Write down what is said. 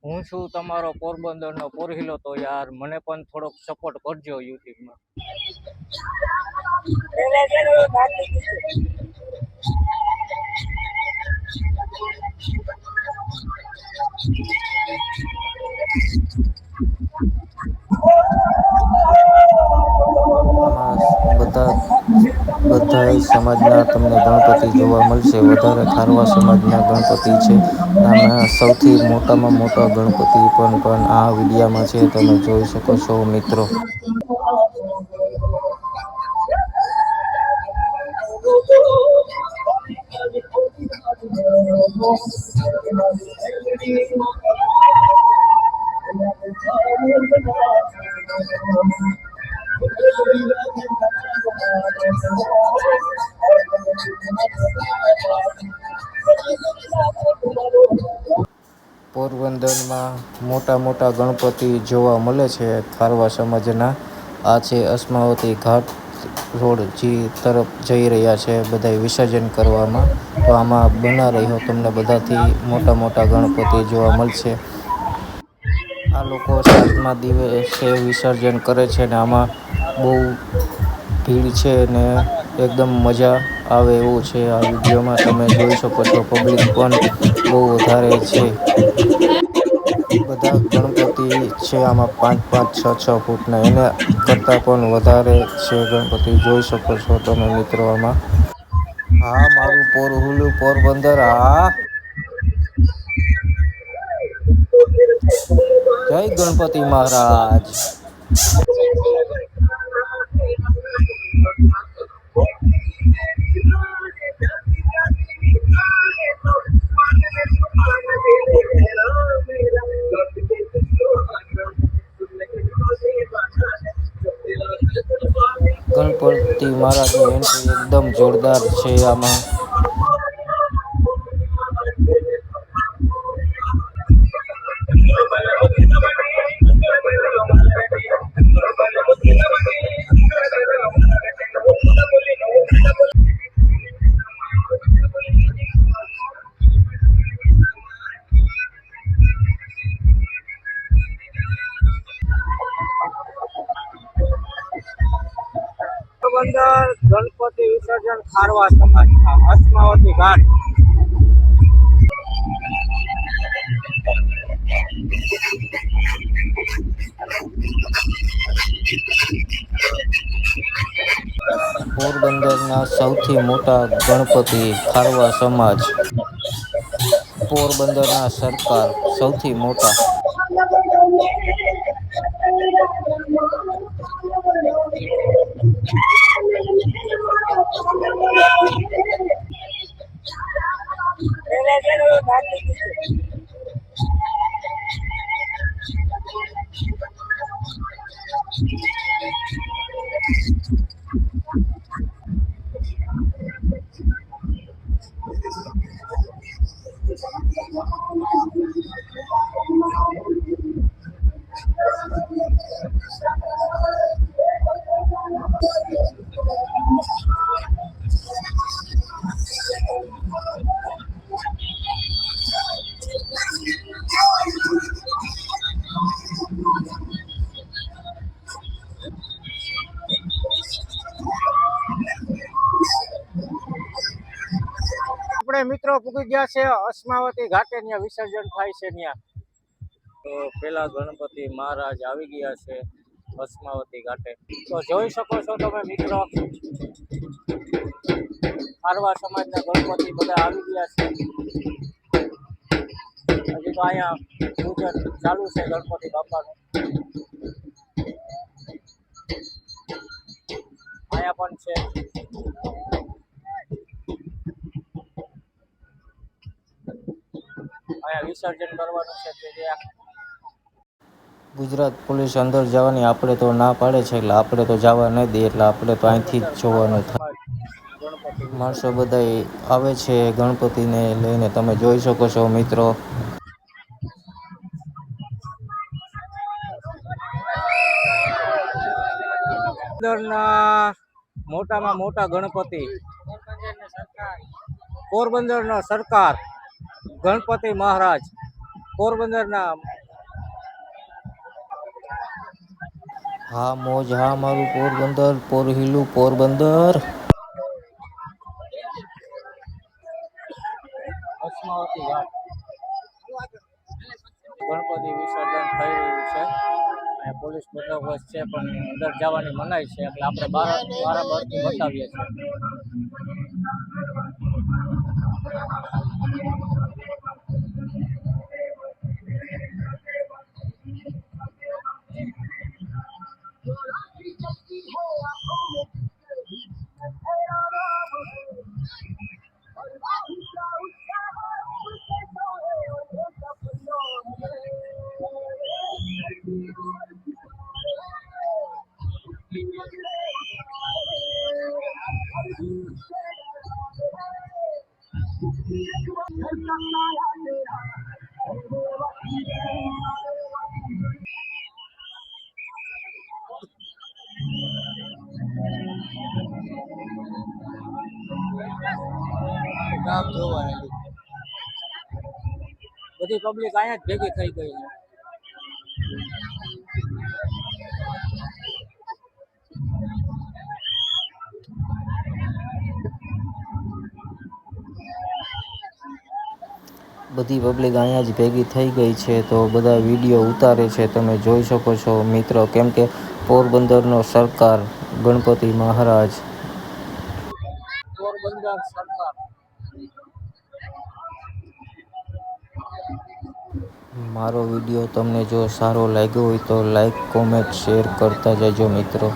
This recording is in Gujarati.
હું છું તમારો પોરબંદરનો પોરહિલો, તો યાર મને પણ થોડોક સપોર્ટ કરજો યુટ્યુબમાં. આમાં બધા સમાજના તમને ગણપતિ જોવા મળશે. વધારે ખારવા સમાજના ગણપતિ છે. આમાં સૌથી મોટામાં મોટા ગણપતિ પણ આ વિડીયામાં છે, તમે જોઈ શકો છો મિત્રો. પોરબંદરમાં મોટા મોટા ગણપતિ જોવા મળે છે ખારવા સમાજના. આ છે અસ્માવતી ઘાટ રોડ જે તરફ જઈ રહ્યા છે બધા વિસર્જન કરવામાં. તો આમાં બના રહ્યો તમને બધાથી મોટા મોટા ગણપતિ જોવા મળશે. આ લોકો 7મા દિવસે વિસર્જન કરે છે ને આમાં બહુ ભીડ છે ને એકદમ મજા આવે એવું છે. આ વિડીયોમાં તમે જોઈ શકો છો, પબ્લિક પણ બહુ વધારે છે. બધા ગણપતિ છે આમાં 5-5, 6-6 ફૂટના, એને કરતાં પણ વધારે છે ગણપતિ. જોઈ શકો છો તમે મિત્રો આમાં. હા મારું પોરહુલું પોરબંદર. હા, જય ગણપતિ મહારાજ. ગણપતિ મહારાજની એન્ટ્રી એકદમ જોરદાર છે આમાં. પોરબંદર ગણપતિ વિસર્જન ખારવા સમાજના અસ્માવતી ઘાટ. પોરબંદરના સૌથી મોટા ગણપતિ ખારવા સમાજ. પોરબંદરના સરકાર સૌથી મોટા. આપણે મિત્રો પૂગી ગયા છે અસ્માવતી ઘાટે, ત્યાં વિસર્જન થાય છે ત્યાં. તો પેલા ગણપતિ મહારાજ આવી ગયા છે અસ્માવતી ઘાટે. તો જોઈ શકો છો તમે મિત્રો, ખારવા સમાજના ગણપતિ બધા આવી ગયા છે. હજી તો અહીંયા પૂજન ચાલુ છે ગણપતિ બાપાનું. અહીંયા પણ છે. અહીંયા વિસર્જન કરવાનું છે તે ત્યાં. ગુજરાત પોલીસ અંદર જવાની આપણે તો ના પાડે છે, એટલે આપણે તો જવા નહીં દઈએ, એટલે આપણે તો અહીંથી જ જોવાનું થાય. ગણપતિ માણસો વિસર્જન. બધા આવે છે ગણપતિને લઈને, તમે જોઈ શકો છો મિત્રો. પોરબંદરના મોટામાં મોટા ગણપતિ, પોરબંદરનો સરકાર ગણપતિ મહારાજ, પોરબંદરના હા મોજ હા મારું પોરબંદર પોરહિલું પોરબંદર. અસ્માવતી ઘાટ ગણપતિ વિસર્જન થઈ રહ્યું છે અને પોલીસ બંદોબસ્ત છે પણ અંદર જવાની મનાઈ છે એટલે આપણે બહારથી બતાવીએ છીએ. ગામ જોવા બધી પબ્લિક અહીંયા જ ભેગી થઈ ગઈ છે. બધી પબ્લિક અહીંયા જ ભેગી થઈ ગઈ છે તો બધા વિડીયો ઉતારે છે તમે જોઈ શકો છો મિત્રો કેમ કે પોરબંદરનો સરકાર ગણપતિ મહારાજ પોરબંદર સરકાર મારો વિડીયો તમને જો સારો લાગ્યો હોય તો લાઈક કોમેન્ટ શેર કરતા જજો મિત્રો.